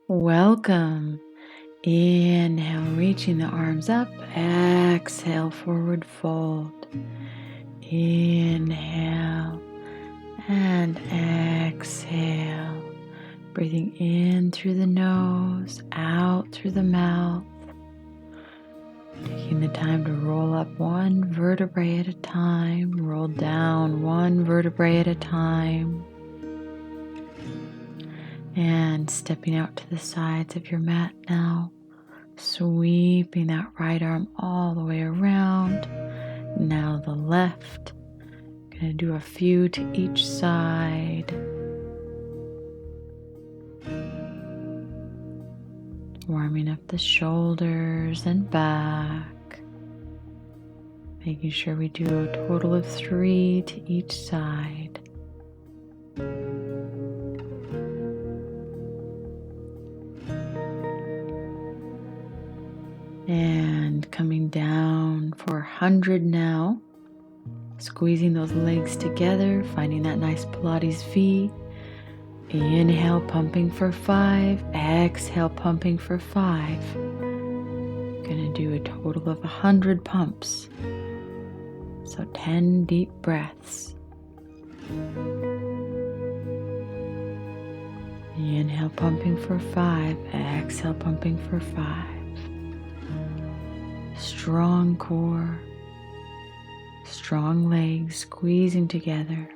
Welcome. Inhale, reaching the arms up. Exhale, forward fold. Inhale and exhale. Breathing in through the nose, out through the mouth. Taking the time to roll up one vertebrae at a time. Roll down one vertebrae at a time. And stepping out to the sides of your mat now. Sweeping that right arm all the way around. Now the left. Gonna do a few to each side. Warming up the shoulders and back. Making sure we do a total of 3 to each side. And coming down for 100 now. Squeezing those legs together, finding that nice Pilates V. Inhale, pumping for 5. Exhale, pumping for 5. Gonna do a total of 100 pumps. So 10 deep breaths. Inhale, pumping for 5. Exhale, pumping for 5. Strong core. Strong legs squeezing together.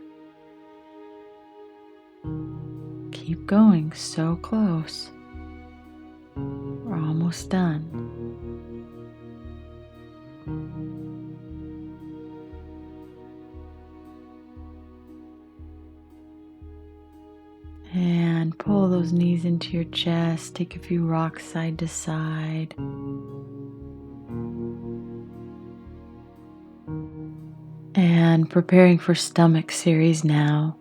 Keep going, so close. We're almost done. And pull those knees into your chest. Take a few rocks side to side. And preparing for stomach series now.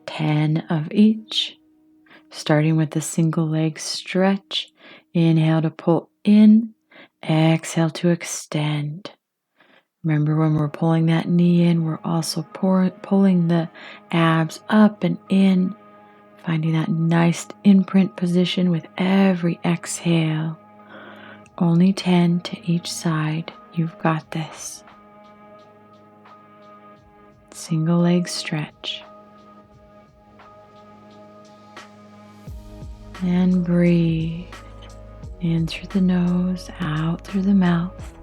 10 of each. Starting with the single leg stretch. Inhale to pull in. Exhale to extend. Remember, when we're pulling that knee in, we're also pulling the abs up and in. Finding that nice imprint position with every exhale. Only 10 to each side. You've got this. Single leg stretch. And breathe. In through the nose, out through the mouth.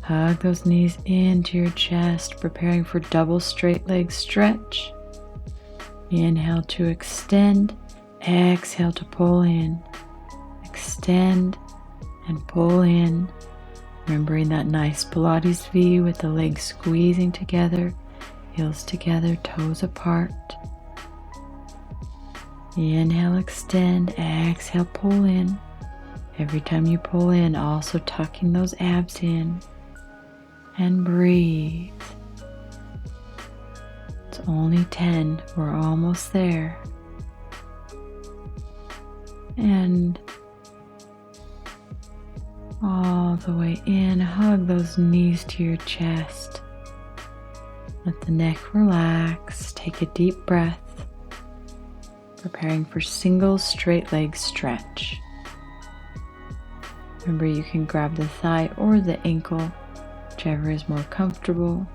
Hug those knees into your chest, preparing for double straight leg stretch. Inhale to extend. Exhale to pull in. Extend and pull in. Remembering that nice Pilates V with the legs squeezing together, heels together, toes apart. Inhale, extend. Exhale, pull in. Every time you pull in, also tucking those abs in. And breathe. It's only 10. We're almost there. And all the way in, hug those knees to your chest. Let the neck relax. Take a deep breath. Preparing for single straight leg stretch. Remember, you can grab the thigh or the ankle, whichever is more comfortable.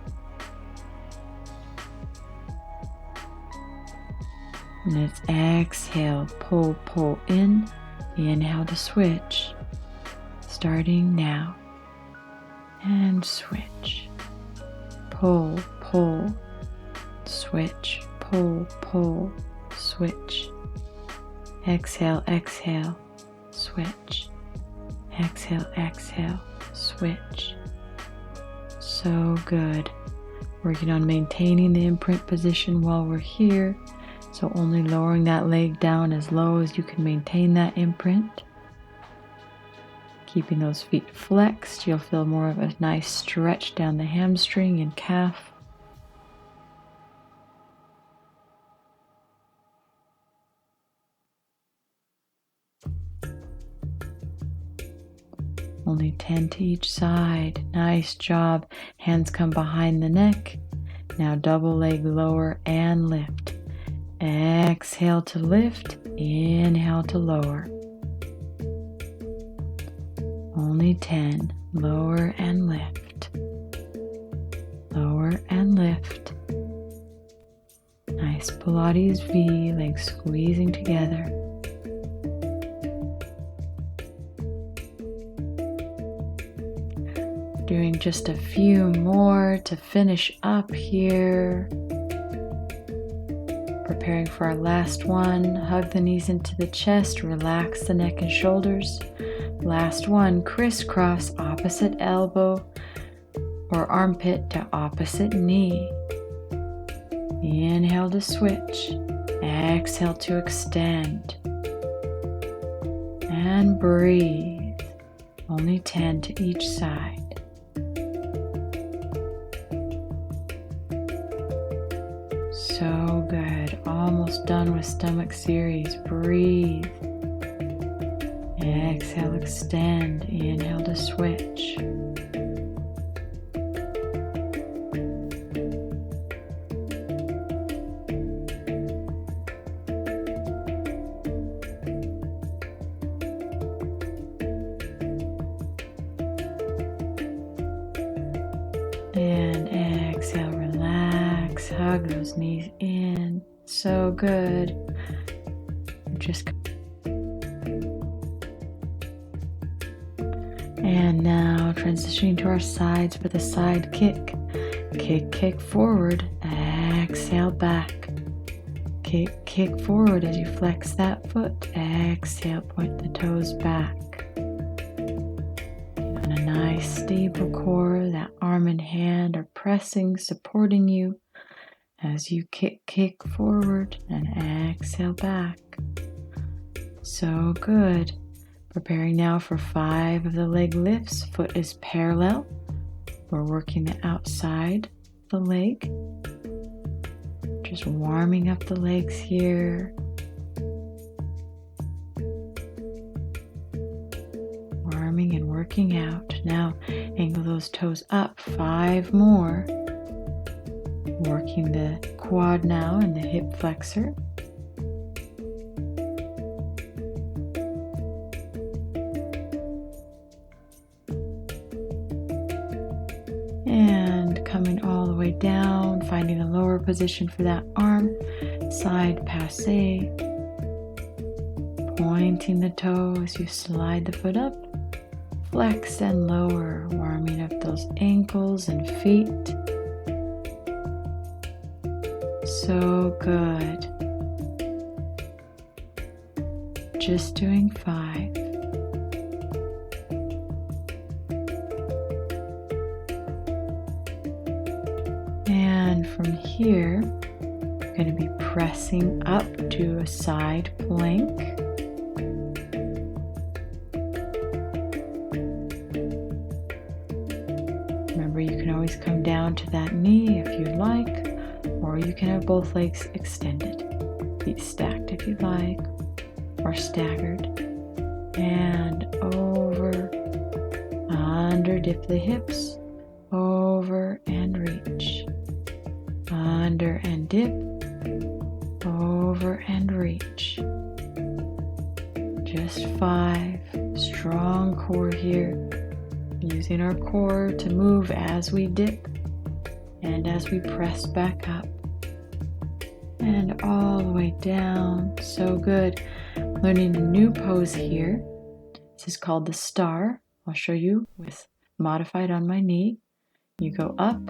And it's exhale, pull, pull in. Inhale to switch. Starting now. And switch. Pull, pull, switch. Pull, pull, switch. Exhale, exhale, switch. Exhale, exhale, switch. So good. Working on maintaining the imprint position while we're here. So only lowering that leg down as low as you can maintain that imprint. Keeping those feet flexed, you'll feel more of a nice stretch down the hamstring and calf. Only 10 to each side. Nice job. Hands come behind the neck. Now double leg lower and lift. Exhale to lift, inhale to lower. Only 10. Lower and lift. Lower and lift. Nice Pilates V, legs squeezing together. Doing just a few more to finish up here. Preparing for our last one. Hug the knees into the chest, relax the neck and shoulders. Last one, crisscross opposite elbow or armpit to opposite knee. Inhale to switch. Exhale to extend. And breathe. Only 10 to each side. So good. Almost done with stomach series. Breathe. Exhale, extend. Inhale to switch. And exhale, relax. Hug those knees in. So good. Just and now transitioning to our sides with a side kick. Kick forward. Exhale back. Kick forward as you flex that foot. Exhale, point the toes back. And a nice stable core. That arm and hand are pressing, supporting you as you kick forward and exhale back. So good. Preparing now for 5 of the leg lifts. Foot is parallel. We're working the outside of the leg. Just warming up the legs here. Warming and working out. Now angle those toes up. 5 more. Working the quad now and the hip flexor. And coming all the way down, finding a lower position for that arm. Side passe. Pointing the toe as you slide the foot up. Flex and lower, warming up those ankles and feet. So good. Just doing 5. And from here, we're going to be pressing up to a side plank. Remember, you can always come down to that knee if you'd like, or you can have both legs extended. Feet stacked if you'd like, or staggered. And over, under, dip the hips, over and reach. Under and dip, over and reach. Just 5. Strong core here. Using our core to move as we dip and as we press back up. And all the way down. So good. Learning a new pose here. This is called the star. I'll show you with modified on my knee. You go up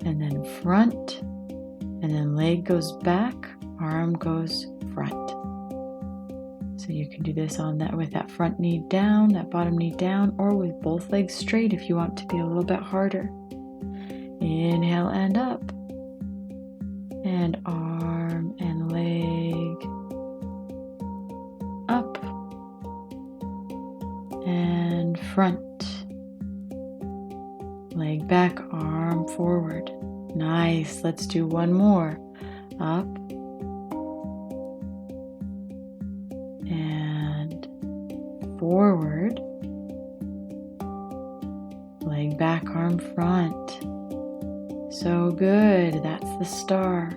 and then front, and then leg goes back, arm goes front. So you can do this on that with that front knee down, that bottom knee down, or with both legs straight if you want to be a little bit harder. Inhale and up, and arm and leg up and front. Leg back, arm forward. Nice. Let's do one more. Up and forward. Leg back, arm front. So good. That's the star.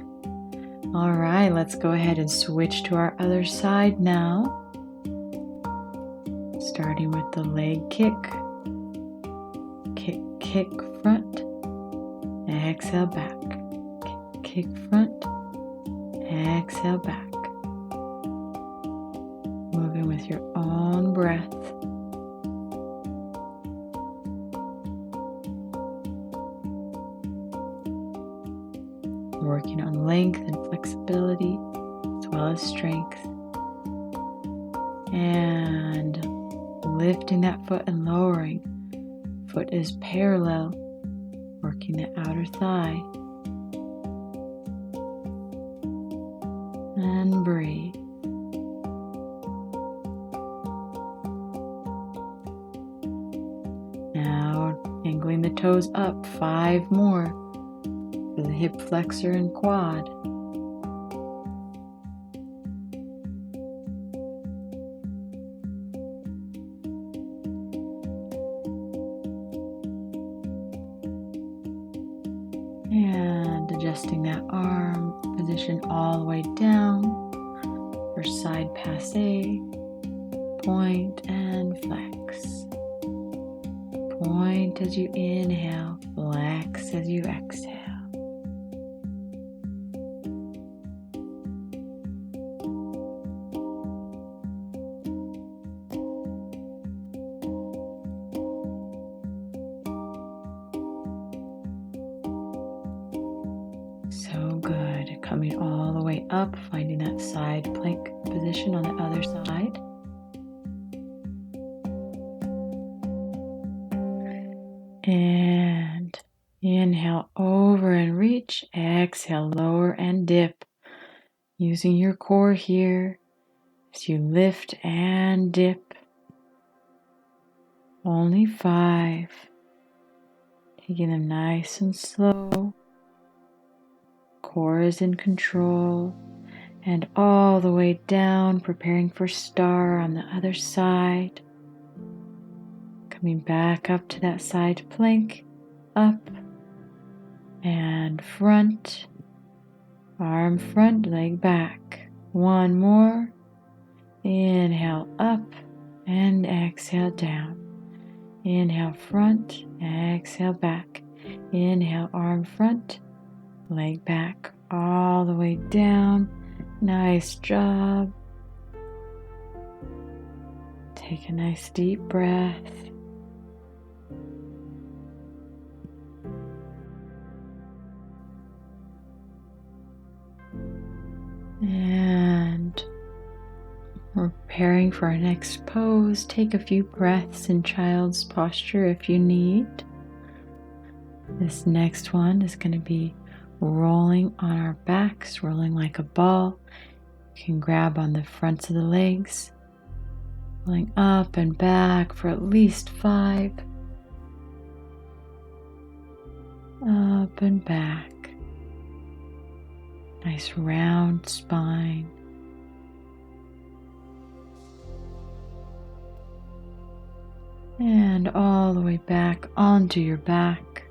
All right, let's go ahead and switch to our other side now. Starting with the leg kick. Kick, kick, front. Exhale, back. Kick, kick, front. Exhale, back. Moving with your own breath. Working on length and flexibility as well as strength. And lifting that foot and lowering. Foot is parallel, working the outer thigh. And breathe. Now angling the toes up, 5 more for the hip flexor and quad. And adjusting that arm position all the way down for side passe, point and flex. Point as you inhale, flex as you exhale. So good. Coming all the way up, finding that side plank position on the other side. And inhale over and reach. Exhale, lower and dip. Using your core here as you lift and dip. Only 5. Taking them nice and slow. Core is in control. And all the way down, preparing for star on the other side. Coming back up to that side plank. Up and front. Arm front, leg back. 1 more. Inhale up and exhale down. Inhale front, exhale back. Inhale arm front, leg back all the way down. Nice job. Take a nice deep breath. And we're preparing for our next pose. Take a few breaths in child's posture if you need. This next one is going to be rolling on our backs, rolling like a ball. You can grab on the fronts of the legs, rolling up and back for at least 5. Up and back. Nice round spine. And all the way back onto your back.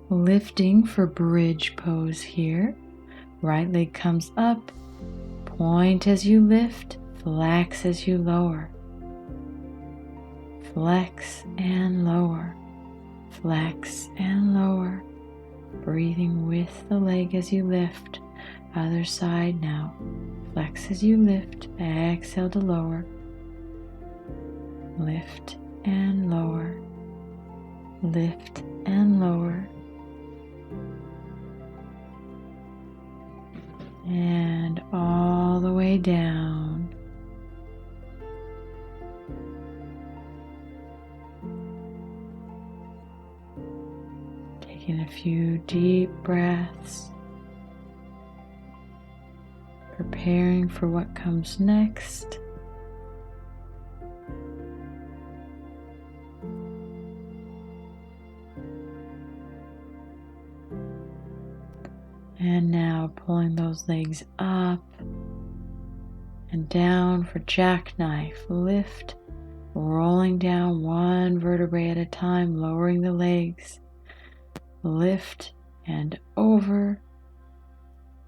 Lifting for bridge pose here. Right leg comes up. Point as you lift. Flex as you lower. Flex and lower. Flex and lower. Breathing with the leg as you lift. Other side now. Flex as you lift. Exhale to lower. Lift and lower. Lift and lower. And all the way down. Taking a few deep breaths. Preparing for what comes next. And now pulling those legs up and down for jackknife. Lift rolling down one vertebrae at a time, lowering the legs. Lift and over,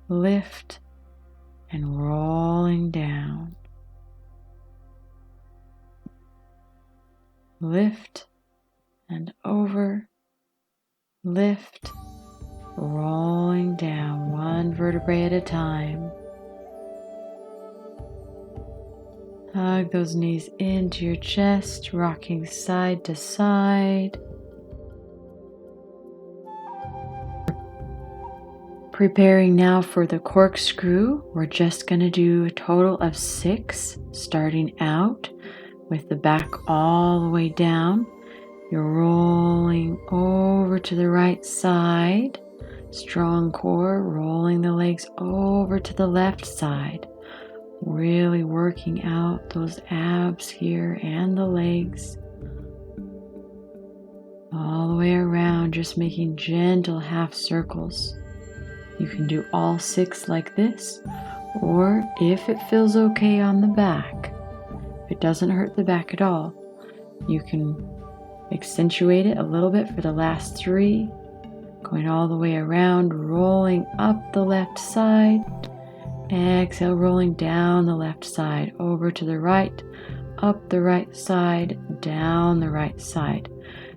lift and rolling down. Lift and over, lift, rolling down one vertebrae at a time. Hug those knees into your chest, rocking side to side. Preparing now for the corkscrew. We're just going to do a total of 6, starting out with the back all the way down. You're rolling over to the right side. Strong core, rolling the legs over to the left side. Really working out those abs here and the legs. All the way around, just making gentle half circles. You can do all 6 like this, or if it feels okay on the back, if it doesn't hurt the back at all, you can accentuate it a little bit for the last 3, going all the way around, rolling up the left side. Exhale, rolling down the left side, over to the right, up the right side, down the right side.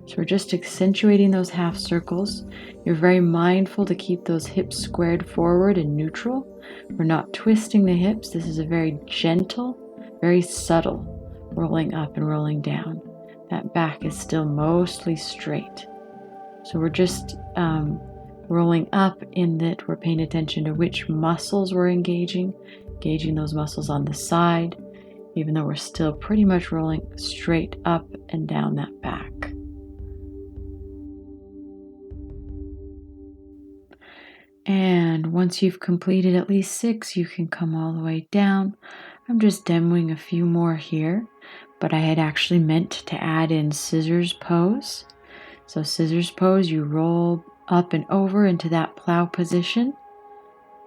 So we're just accentuating those half circles. You're very mindful to keep those hips squared forward and neutral. We're not twisting the hips. This is a very gentle, very subtle rolling up and rolling down. That back is still mostly straight. So we're just rolling up in that we're paying attention to which muscles we're engaging those muscles on the side, even though we're still pretty much rolling straight up and down that back. And once you've completed at least 6, you can come all the way down. I'm just demoing a few more here, but I had actually meant to add in scissors pose. So scissors pose, you roll up and over into that plow position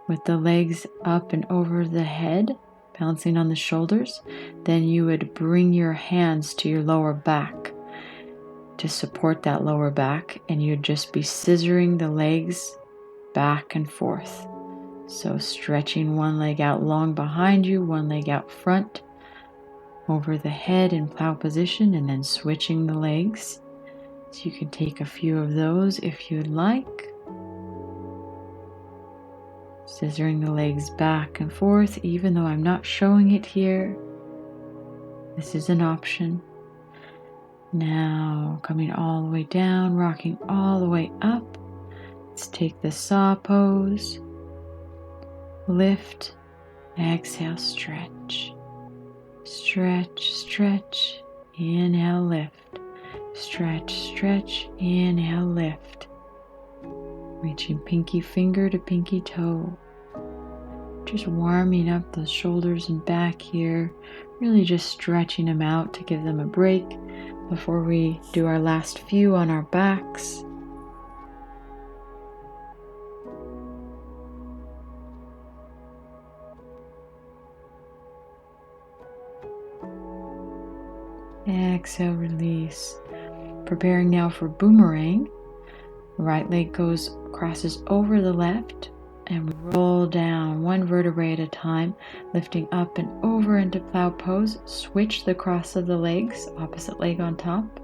with the legs up and over the head, balancing on the shoulders. Then you would bring your hands to your lower back to support that lower back, and you'd just be scissoring the legs back and forth. So stretching one leg out long behind you, one leg out front, over the head in plow position, and then switching the legs. So you can take a few of those if you'd like. Scissoring the legs back and forth, even though I'm not showing it here. This is an option. Now coming all the way down, rocking all the way up. Let's take the saw pose. Lift, exhale, stretch. Stretch, stretch, inhale, lift. Stretch, stretch, inhale, lift. Reaching pinky finger to pinky toe. Just warming up those shoulders and back here. Really just stretching them out to give them a break before we do our last few on our backs. Exhale, release. Preparing now for boomerang. The right leg crosses over the left, and we roll down one vertebrae at a time, lifting up and over into plow pose. Switch the cross of the legs, opposite leg on top.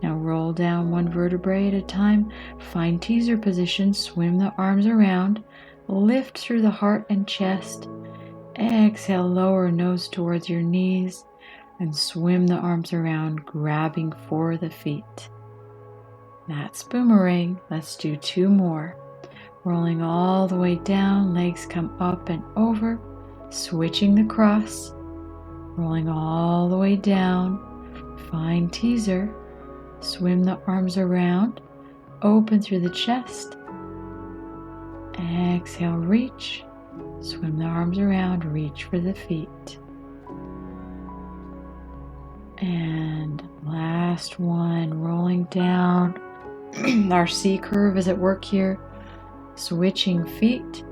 Now roll down one vertebrae at a time, find teaser position, swim the arms around, lift through the heart and chest. Exhale, lower nose towards your knees, and swim the arms around, grabbing for the feet. That's boomerang. Let's do 2 more. Rolling all the way down, legs come up and over, switching the cross, rolling all the way down, find teaser, swim the arms around, open through the chest, exhale, reach, swim the arms around, reach for the feet. And last one, rolling down. Our C curve is at work here. Switching feet.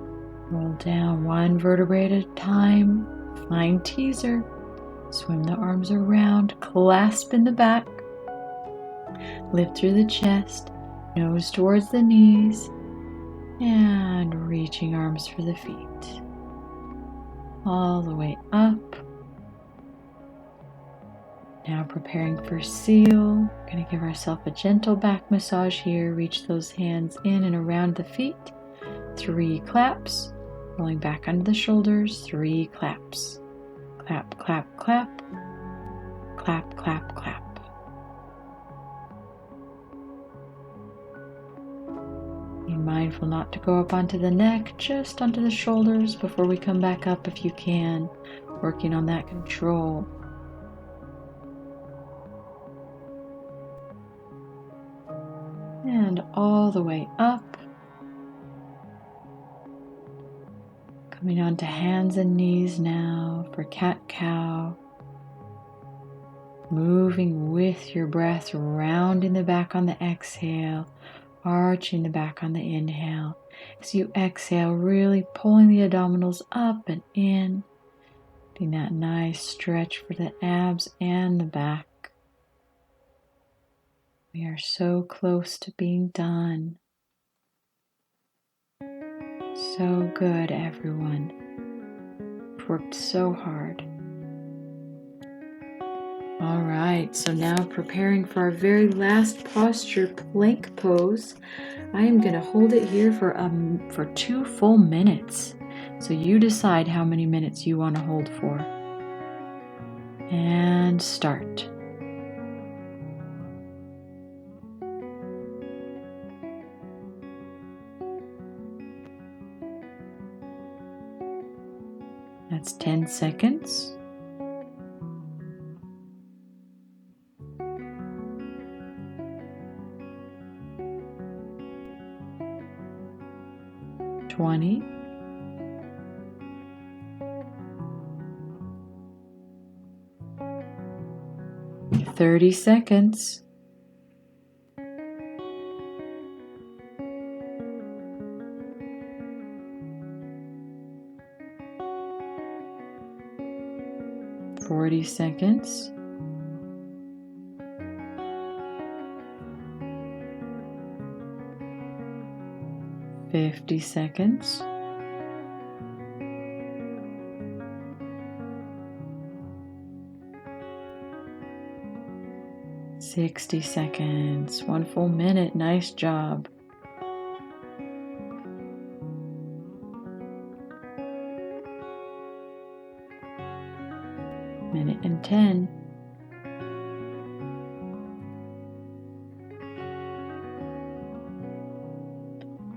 Roll down one vertebrae at a time. Find teaser. Swim the arms around, clasp in the back, lift through the chest, nose towards the knees, and reaching arms for the feet. All the way up. Now preparing for seal. We're going to give ourselves a gentle back massage here. Reach those hands in and around the feet. 3 claps. Rolling back under the shoulders. 3 claps. Clap, clap, clap. Clap, clap, clap. Be mindful not to go up onto the neck, just onto the shoulders before we come back up if you can. Working on that control. And all the way up. Coming onto hands and knees now for cat-cow. Moving with your breath, rounding the back on the exhale, arching the back on the inhale. As you exhale, really pulling the abdominals up and in. Getting that nice stretch for the abs and the back. We are so close to being done. So good, everyone. You've worked so hard. All right, so now preparing for our very last posture, plank pose. I am going to hold it here for 2 full minutes. So you decide how many minutes you want to hold for. And start. That's 10 seconds. 20. 30 seconds. 40 seconds. 50 seconds. 60 seconds. 1 full minute. Nice job. Minute and 10.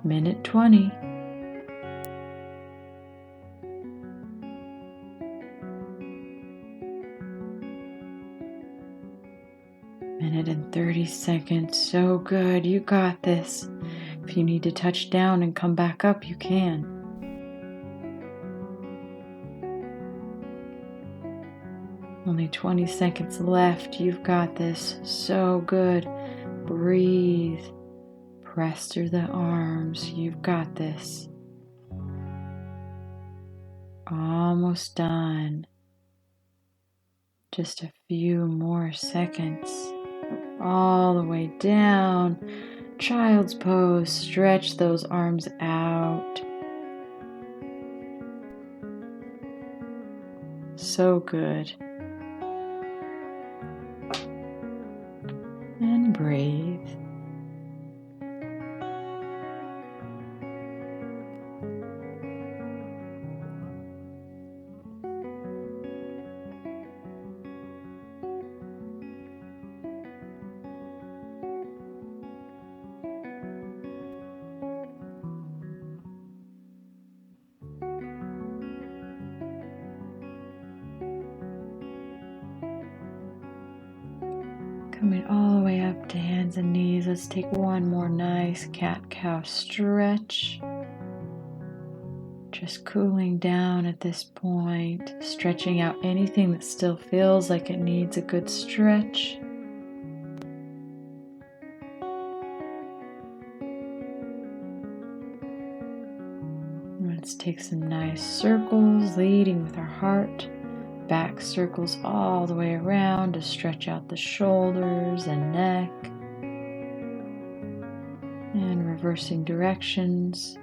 Minute 20. Minute and 30 seconds. So good. You got this. If you need to touch down and come back up, you can. Only 20 seconds left. You've got this. So good. Breathe. Press through the arms. You've got this. Almost done. Just a few more seconds. All the way down. Child's pose. Stretch those arms out. So good. And breathe. Coming all the way up to hands and knees. Let's take one more nice cat-cow stretch. Just cooling down at this point, stretching out anything that still feels like it needs a good stretch. Let's take some nice circles, leading with our heart, back circles all the way around to stretch out the shoulders and neck. And reversing directions.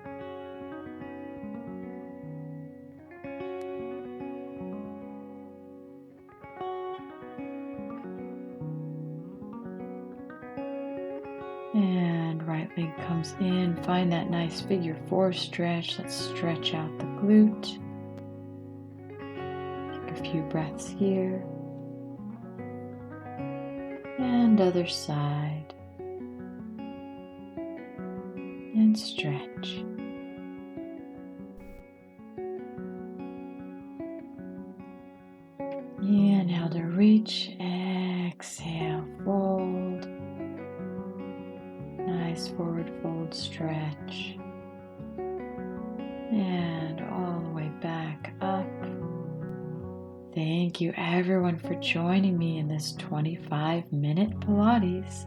And right leg comes in. Find that nice figure 4 stretch. Let's stretch out the glute. Take a few breaths here. And other side. And stretch. Inhale to reach. Exhale, fold. Nice forward fold stretch. And all the way back up. Thank you everyone for joining me in this 25-minute Pilates.